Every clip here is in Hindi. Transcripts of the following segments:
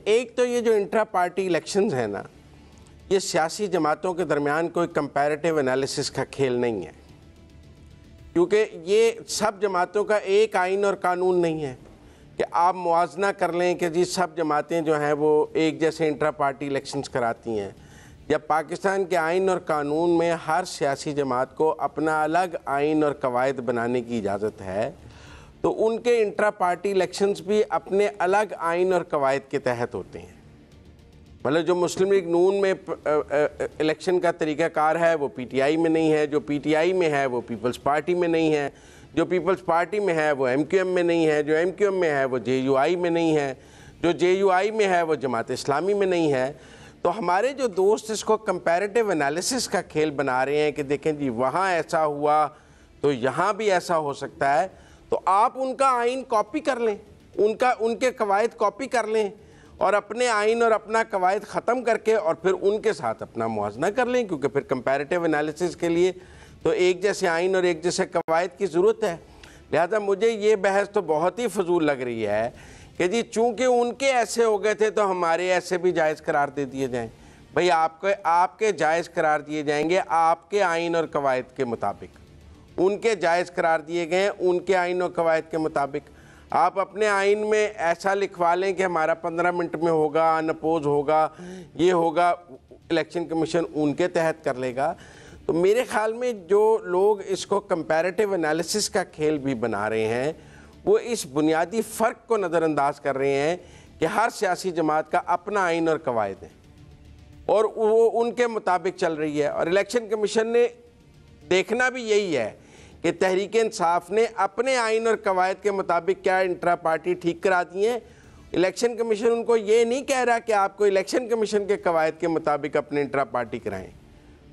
एक तो ये जो इंट्रा पार्टी इलेक्शंस है ना, ये सियासी जमातों के दरमियान कोई कंपैरेटिव एनालिसिस का खेल नहीं है, क्योंकि ये सब जमातों का एक आइन और कानून नहीं है कि आप मुआजना कर लें कि जी सब जमातें जो हैं वो एक जैसे इंट्रा पार्टी इलेक्शंस कराती हैं। जब पाकिस्तान के आइन और कानून में हर सियासी जमात को अपना अलग आइन और कवायद बनाने की इजाज़त है, तो उनके इंट्रा पार्टी इलेक्शंस भी अपने अलग आइन और कवायद के तहत होते हैं। मतलब जो मुस्लिम लीग नून में इलेक्शन का तरीक़ाकार है वो पीटीआई में नहीं है, जो पीटीआई में है वो पीपल्स पार्टी में नहीं है, जो पीपल्स पार्टी में है वो एमक्यूएम में नहीं है, जो एमक्यूएम में है वो जेयूआई में नहीं है, जो जेयूआई में है वो जमात इस्लामी में नहीं है। तो हमारे जो दोस्त इसको कंपैरेटिव एनालिसिस का खेल बना रहे हैं कि देखें जी वहाँ ऐसा हुआ तो यहाँ भी ऐसा हो सकता है, तो आप उनका आइन कॉपी कर लें, उनके कवायद कॉपी कर लें और अपने आइन और अपना कवायद ख़त्म करके और फिर उनके साथ अपना मुआवजा कर लें, क्योंकि फिर कंपैरेटिव एनालिसिस के लिए तो एक जैसे आइन और एक जैसे कवायद की ज़रूरत है। लिहाजा मुझे ये बहस तो बहुत ही फजूल लग रही है कि जी चूँकि उनके ऐसे हो गए थे तो हमारे ऐसे भी जायज़ करार दे दिए जाएँ। भाई आपके जायज़ करार दिए जाएंगे आपके आइन और कवायद के मुताबिक, उनके जायज़ करार दिए गए हैं उनके आइन और कवायद के मुताबिक। आप अपने आइन में ऐसा लिखवा लें कि हमारा 15 मिनट में होगा, अनअपोज होगा, ये होगा, इलेक्शन कमीशन उनके तहत कर लेगा। तो मेरे ख्याल में जो लोग इसको कंपैरेटिव एनालिसिस का खेल भी बना रहे हैं वो इस बुनियादी फ़र्क को नज़रअंदाज कर रहे हैं कि हर सियासी जमात का अपना आइन और कवायद है और वो उनके मुताबिक चल रही है। और इलेक्शन कमीशन ने देखना भी यही है कि तहरीक इंसाफ ने अपने आइन और कवायद के मुताबिक क्या इंट्रा पार्टी ठीक करा दी हैं। इलेक्शन कमीशन उनको ये नहीं कह रहा कि आपको इलेक्शन कमीशन के कवायद के मुताबिक अपने इंट्रा पार्टी कराएं,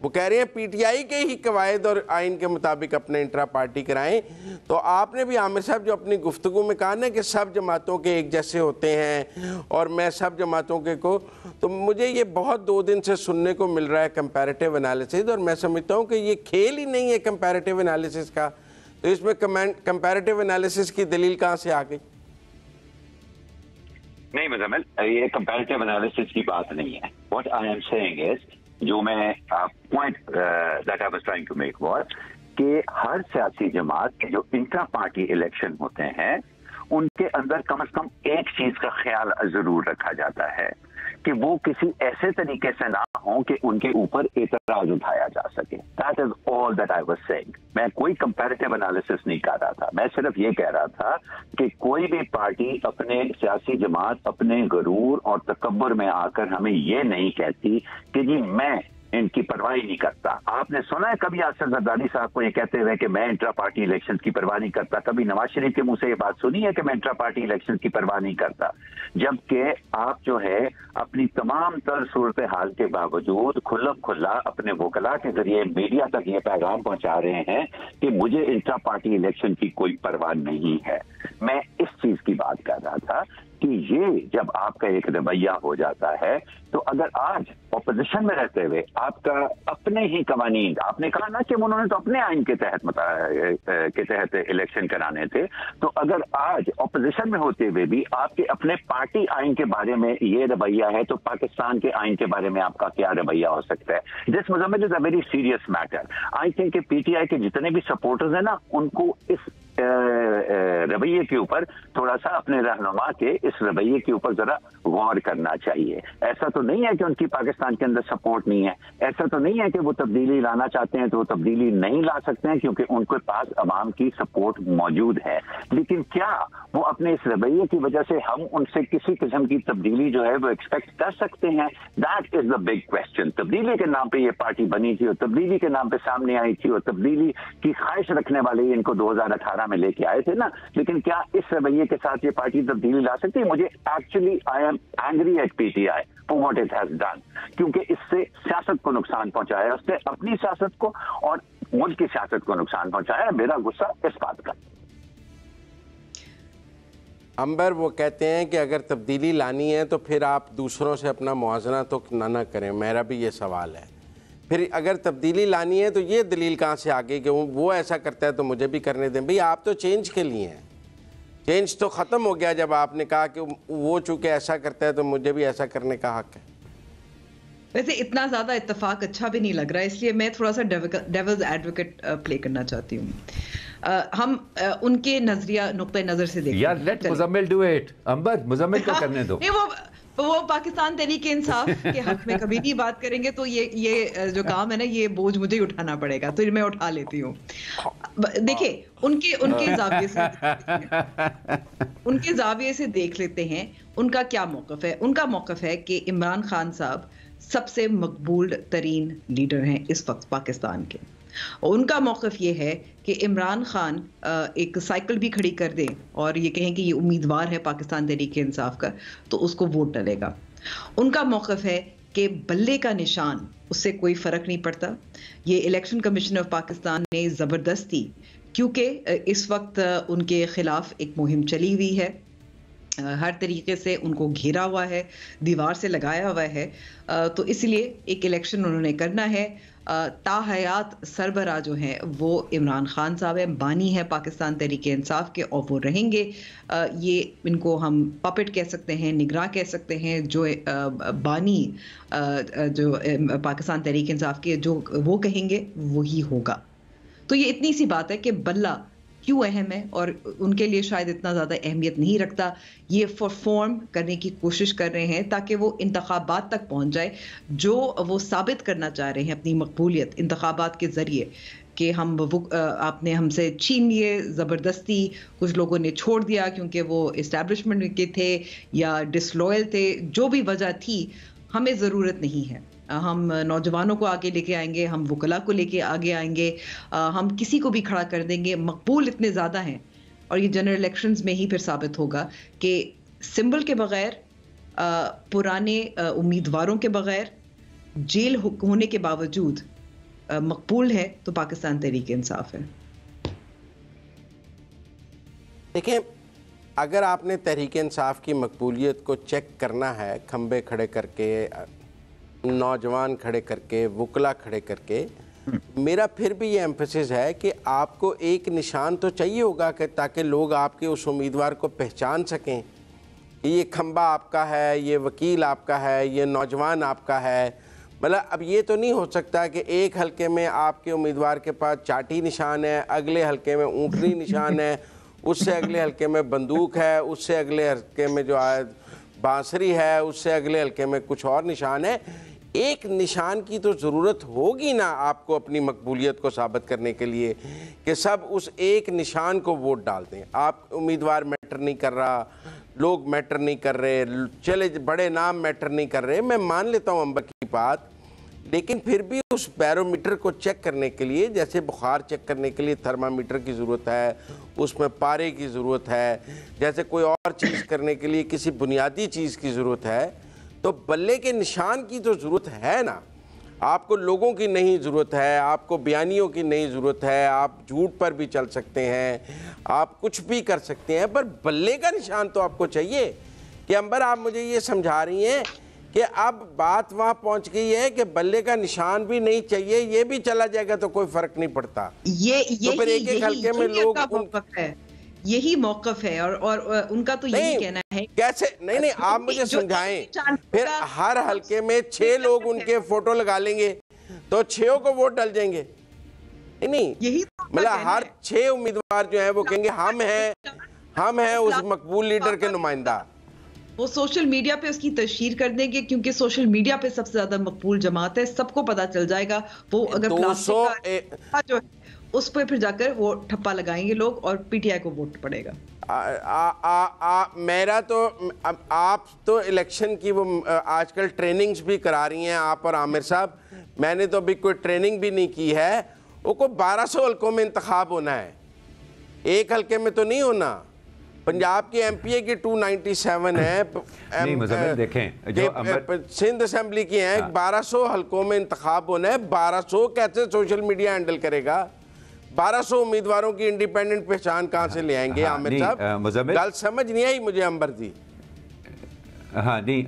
वो कह रहे हैं पीटीआई के ही कवायद और आइन के मुताबिक अपने इंट्रा पार्टी कराएं। तो आपने भी आमिर साहब जो अपनी गुफ्तगू में कहा ना कि सब जमातों के एक जैसे होते हैं और मैं सब जमातों के को, तो मुझे ये बहुत 2 दिन से सुनने को मिल रहा है कंपैरेटिव एनालिसिस, और मैं समझता हूँ कि ये खेल ही नहीं है कंपैरेटिव एनालिसिस का। तो इसमें कंपैरेटिव एनालिसिस की दलील कहाँ से आ गई? नहीं मुजम्मिल, ये कंपैरेटिव एनालिसिस की बात नहीं है। What I am saying is, जो मैं point that I was trying to make was कि हर सियासी जमात के जो इंट्रा पार्टी इलेक्शन होते हैं उनके अंदर कम से कम एक चीज का ख्याल जरूर रखा जाता है कि वो किसी ऐसे तरीके से ना हो कि उनके ऊपर एतराज उठाया जा सके। That is all that I was saying. मैं कोई कंपैरेटिव एनालिसिस नहीं कर रहा था, मैं सिर्फ ये कह रहा था कि कोई भी पार्टी अपने सियासी जमात अपने गरूर और तकब्बुर में आकर हमें ये नहीं कहती कि जी मैं इनकी परवाह नहीं करता। आपने सुना है कभी आसिफ जरदारी साहब को ये कहते हुए कि मैं इंट्रा पार्टी इलेक्शन की परवाह नहीं करता? कभी नवाज शरीफ के मुंह से ये बात सुनी है कि मैं इंट्रा पार्टी इलेक्शन की परवाह नहीं करता? जबकि आप जो है अपनी तमाम तर सूरत हाल के बावजूद खुल्लम खुल्ला अपने वकला के जरिए मीडिया तक ये पैगाम पहुंचा रहे हैं कि मुझे इंट्रा पार्टी इलेक्शन की कोई परवाह नहीं है। मैं इस चीज की बात कर रहा था कि ये जब आपका एक रवैया हो जाता है, तो अगर आज ऑपोजिशन में रहते हुए आपका अपने ही कवानीन, आपने कहा ना कि उन्होंने तो अपने आइन के तहत इलेक्शन कराने थे, तो अगर आज ऑपोजिशन में होते हुए भी आपके अपने पार्टी आइन के बारे में ये रवैया है, तो पाकिस्तान के आइन के बारे में आपका क्या रवैया हो सकता है? This Muzammil is a very serious matter. I think PTI के जितने भी सपोर्टर्स हैं ना, उनको इस रवैये के ऊपर थोड़ा सा अपने रहनुमा के इस रवैये के ऊपर जरा गौर करना चाहिए। ऐसा तो नहीं है कि उनकी पाकिस्तान के अंदर सपोर्ट नहीं है, ऐसा तो नहीं है कि वो तब्दीली लाना चाहते हैं तो वो तब्दीली नहीं ला सकते हैं, क्योंकि उनके पास अवाम की सपोर्ट मौजूद है। लेकिन क्या वो अपने इस रवैये की वजह से हम उनसे किसी किस्म की तब्दीली जो है वो एक्सपेक्ट कर सकते हैं? That is the big question. तब्दीली के नाम पे ये पार्टी बनी थी और तब्दीली के नाम पे सामने आई थी और तब्दीली की ख्वाहिश रखने वाले इनको 2018 में लेके आए थे ना, लेकिन क्या इस रवैये के साथ ये पार्टी तब्दीली ला सकती है? मुझे actually I am angry at PTI for what it has done, क्योंकि इससे सियासत को नुकसान पहुंचाया है, उसने अपनी सियासत को और मुल्क की सियासत को नुकसान पहुंचाया है। मेरा गुस्सा इस बात का। अंबर वो कहते हैं कि अगर तब्दीली लानी है तो फिर आप दूसरों से अपना मुआवजा तो ना करें। मेरा भी ये सवाल है, फिर अगर तब्दीली लानी है तो ये दलील कहाँ से आ गई कि वो ऐसा करता है तो मुझे भी करने दें? भाई आप तो चेंज के लिए हैं, चेंज तो ख़त्म हो गया जब आपने कहा कि वो चूंकि ऐसा करता है तो मुझे भी ऐसा करने का हक है। वैसे इतना ज्यादा इत्तेफाक अच्छा भी नहीं लग रहा है, इसलिए मैं थोड़ा सा डेविल्स एडवोकेट प्ले करना चाहती हूँ। हम उनके नजरिया नुक्ते नजर से देखें। यार लेट मुजम्मिल डू इट। अंबर मुजम्मिल को करने दो। नहीं, वो पाकिस्तान तहरीक इंसाफ के हक में कभी नहीं बात करेंगे, तो ये जो काम है ना, ये बोझ मुझे ही उठाना पड़ेगा, तो मैं उठा लेती हूँ। देखिए उनके जाविये से देख लेते हैं उनका क्या मौकफ है। उनका मौकफ है कि इमरान खान साहब सबसे मकबूल तरीन लीडर हैं इस वक्त पाकिस्तान के। और उनका मौकफ ये है कि इमरान खान एक साइकिल भी खड़ी कर दे और ये कहें कि ये उम्मीदवार है पाकिस्तान तहरीक इंसाफ का, तो उसको वोट डलेगा। उनका मौकफ है कि बल्ले का निशान, उससे कोई फर्क नहीं पड़ता। ये इलेक्शन कमीशन ऑफ पाकिस्तान ने ज़बरदस्ती, क्योंकि इस वक्त उनके खिलाफ एक मुहिम चली हुई है, हर तरीके से उनको घेरा हुआ है, दीवार से लगाया हुआ है, तो इसलिए एक इलेक्शन उन्होंने करना है। ताहयात सरबरा जो हैं वो इमरान खान साहब हैं, बानी है पाकिस्तान तहरीक इंसाफ के, और वो रहेंगे। ये इनको हम पपेट कह सकते हैं, निगरां कह सकते हैं, जो बानी जो पाकिस्तान तहरीक इंसाफ के जो वो कहेंगे वही होगा। तो ये इतनी सी बात है कि बल्ला क्यों अहम है, और उनके लिए शायद इतना ज़्यादा अहमियत नहीं रखता। ये परफॉर्म करने की कोशिश कर रहे हैं ताकि वो इंतखाबात तक पहुंच जाए, जो वो साबित करना चाह रहे हैं अपनी मकबूलियत इंतखाबात के ज़रिए, कि हम आपने हमसे छीन लिए ज़बरदस्ती, कुछ लोगों ने छोड़ दिया क्योंकि वो इस्टेब्लिशमेंट के थे या डिसलॉयल थे, जो भी वजह थी, हमें ज़रूरत नहीं है। हम नौजवानों को आगे लेके आएंगे, हम वकला को लेके आगे आएंगे, हम किसी को भी खड़ा कर देंगे। मकबूल इतने ज़्यादा हैं, और ये जनरल इलेक्शंस में ही फिर साबित होगा कि सिंबल के बगैर, पुराने उम्मीदवारों के बगैर, जेल होने के बावजूद मकबूल है तो पाकिस्तान तहरीक इंसाफ है। देखिए, अगर आपने तहरीक इंसाफ की मकबूलियत को चेक करना है, खंबे खड़े करके, नौजवान खड़े करके, वकला खड़े करके, मेरा फिर भी ये एम्फेसिस है कि आपको एक निशान तो चाहिए होगा कि ताकि लोग आपके उस उम्मीदवार को पहचान सकें। ये खंबा आपका है, ये वकील आपका है, ये नौजवान आपका है। मतलब अब ये तो नहीं हो सकता कि एक हलके में आपके उम्मीदवार के पास चाटी निशान है, अगले हलके में ऊँटनी निशान है, उससे अगले हलके में बंदूक है, उससे अगले हलके में जो है बांसुरी है, उससे अगले हलके में कुछ और निशान है। एक निशान की तो ज़रूरत होगी ना आपको अपनी मकबूलियत को साबित करने के लिए, कि सब उस एक निशान को वोट डाल दें। आप उम्मीदवार मैटर नहीं कर रहा, लोग मैटर नहीं कर रहे, चले बड़े नाम मैटर नहीं कर रहे, मैं मान लेता हूँ अंबर की बात, लेकिन फिर भी उस बैरोमीटर को चेक करने के लिए, जैसे बुखार चेक करने के लिए थर्मामीटर की ज़रूरत है, उसमें पारे की ज़रूरत है, जैसे कोई और चीज़ करने के लिए किसी बुनियादी चीज़ की ज़रूरत है, तो बल्ले के निशान की तो ज़रूरत है ना। आपको लोगों की नहीं ज़रूरत है, आपको बयानियों की नहीं ज़रूरत है, आप झूठ पर भी चल सकते हैं, आप कुछ भी कर सकते हैं, पर बल्ले का निशान तो आपको चाहिए। कि अंबर, आप मुझे ये समझा रही हैं कि अब बात वहाँ पहुँच गई है कि बल्ले का निशान भी नहीं चाहिए, ये भी चला जाएगा तो कोई फ़र्क नहीं पड़ता। तो फिर एक एक हल्के में लोग, यही मौकफ है, और उनका तो यही कहना है। कैसे? नहीं, आप मुझे समझाएं। फिर हर हलके में 6 लोग उनके फोटो लगा लेंगे तो 6 को वोट डल जाएंगे? नहीं, यही मतलब हर 6 उम्मीदवार जो है वो कहेंगे हम हैं उस मकबूल लीडर के नुमाइंदा। वो सोशल मीडिया पे उसकी तशहीर कर देंगे, क्योंकि सोशल मीडिया पे सबसे ज्यादा मकबूल जमात है, सबको पता चल जाएगा। वो अगर 200 उस पर फिर जाकर वो ठप्पा लगाएंगे लोग, और पीटीआई को वोट पड़ेगा। मेरा तो आप तो इलेक्शन की वो आजकल ट्रेनिंग्स भी करा रही हैं आप और आमिर साहब, मैंने तो अभी कोई ट्रेनिंग भी नहीं की है। वो को 1200 हल्कों में इंतखाब होना है, एक हल्के में तो नहीं होना। पंजाब की एमपीए की 297 है, देखें जो सिंध असेंबली की हैं, 1200 हल्कों में इंतखाब होना है। 1200 कैसे सोशल मीडिया हैंडल करेगा? 1200 उम्मीदवारों की इंडिपेंडेंट पहचान कहां से ले आएंगे? आमिर साहब, गल समझ नहीं आई मुझे अंबर जी। हाँ नहीं,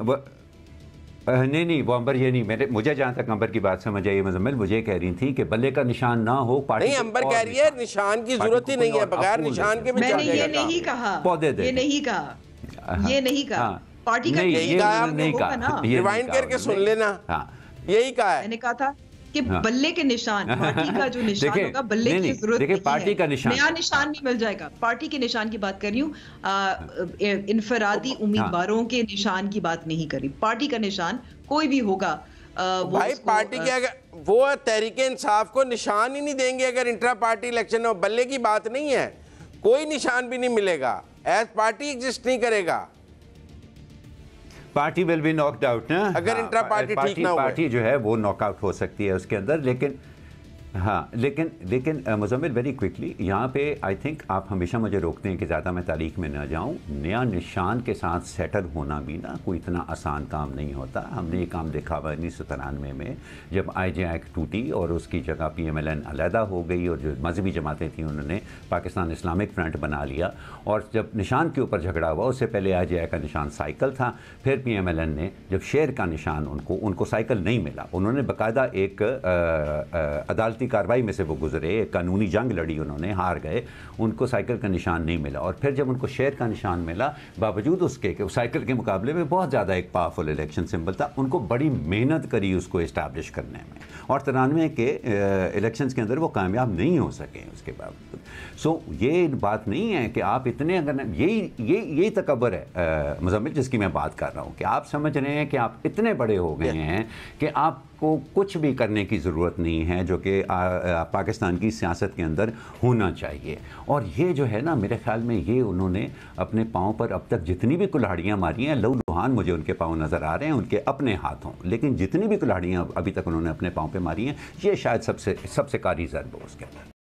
नहीं वो अंबर ये नहीं, मुझे जहाँ तक अंबर की बात समझ आई मुजम्मिल, मुझे कह रही थी कि बल्ले का निशान ना हो पार्टी। नहीं, अंबर कह रही है निशान की जरूरत ही नहीं है, बगैर निशान के भी मैंने ये नहीं कहा, पौधे दे, ये नहीं कहा, ये नहीं कहा, पार्टी का यही कहा, नहीं कहा, रिवाइंड करके सुन लेना, यही कहा है। मैंने कहा था कि बल्ले के निशान, पार्टी का जो निशान होगा बल्ले की जरूरत नहीं है, पार्टी का निशान, नया निशान नहीं मिल जाएगा। पार्टी के निशान की बात कर रही हूँ, इनफरादी उम्मीदवारों के निशान की बात नहीं करी। पार्टी का निशान कोई भी होगा, भाई पार्टी के अगर वो तहरीके इंसाफ को निशान ही नहीं देंगे अगर इंट्रा पार्टी इलेक्शन हो, बल्ले की बात नहीं है, कोई निशान भी नहीं मिलेगा, एज पार्टी एग्जिस्ट नहीं करेगा, party will be knocked out ना, अगर इंट्रा पार्टी ठीक ना हो, पार्टी जो है वो नॉकआउट हो सकती है उसके अंदर। लेकिन हाँ, लेकिन मुजम्मिल वेरी क्विकली यहाँ पे आई थिंक आप हमेशा मुझे रोकते हैं कि ज़्यादा मैं तारीख में ना जाऊँ। नया निशान के साथ सेटल होना भी ना कोई इतना आसान काम नहीं होता। हमने ये काम देखा हुआ 1993 में जब IJ एक्ट टूटी और उसकी जगह PMLN अलहदा हो गई और जो मजहबी जमातें थी उन्होंने पाकिस्तान इस्लामिक फ्रंट बना लिया। और जब निशान के ऊपर झगड़ा हुआ उससे पहले IJ एक्ट का निशान साइकिल था, फिर PMLN ने जब शेर का निशान उनको साइकिल नहीं मिला, उन्होंने बाकायदा एक अदालती कार्रवाई में से वो गुजरे, एक कानूनी जंग लड़ी, उन्होंने हार गए, उनको साइकिल का निशान नहीं मिला। और फिर जब उनको शेर का निशान मिला, बावजूद उसके कि साइकिल के मुकाबले में बहुत ज़्यादा एक पावरफुल इलेक्शन सिंबल था, उनको बड़ी मेहनत करी उसको इस्टेब्लिश करने में, और 93 के इलेक्शंस के अंदर वो कामयाब नहीं हो सके उसके बावजूद। सो ये बात नहीं है कि आप इतने, अगर यही तकब्बुर है मुजम्मिल जिसकी मैं बात कर रहा हूँ, कि आप समझ रहे हैं कि आप इतने बड़े हो गए हैं कि आपको कुछ भी करने की ज़रूरत नहीं है जो कि पाकिस्तान की सियासत के अंदर होना चाहिए। और ये जो है ना, मेरे ख्याल में ये उन्होंने अपने पाँव पर अब तक जितनी भी कुल्हाड़ियाँ मारी हैं, लहू लुहान मुझे उनके पाँव नज़र आ रहे हैं उनके अपने हाथों, लेकिन जितनी भी कुल्हाड़ियाँ अभी तक उन्होंने अपने पाँव पे मारी हैं, ये शायद सबसे कारी ज़र्ब हो उसके अंदर।